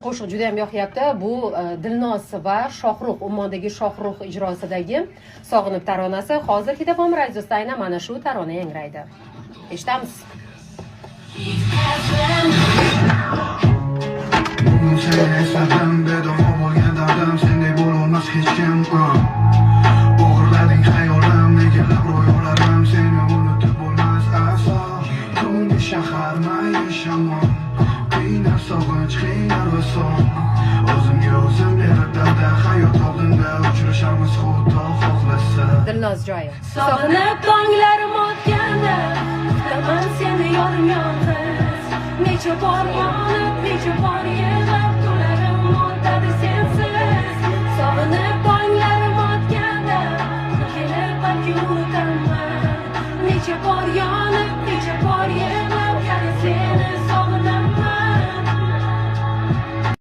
Qo'shiq juda ham yoqyapti. Bu Dilnoz va Shohruh, Ummondagi Shohruh ijrosidagi Sog'inib taronasi. Hozir Hitafom radiosida aynan mana shu tarona yangraydi. Eshitamiz. Seni esladim, bedomo bo'lgan dardim, sendek bo'lolmas hech kim. O'g'irlading xayolim, nega ro'yolarim, seni unutib bo'lmas aslo. Tungi shahar mayli shamol, qiynar sog'inch, qiynar visom. O'zimga o'zim berib dalda, hayot oldinda uchrashamiz xudo xohlasa. Dilnoz joyi. Sog'inib tonglarim o'tganda, kutaman seni yorim yolg'iz. Necha bor yonib, necha bor yig'lab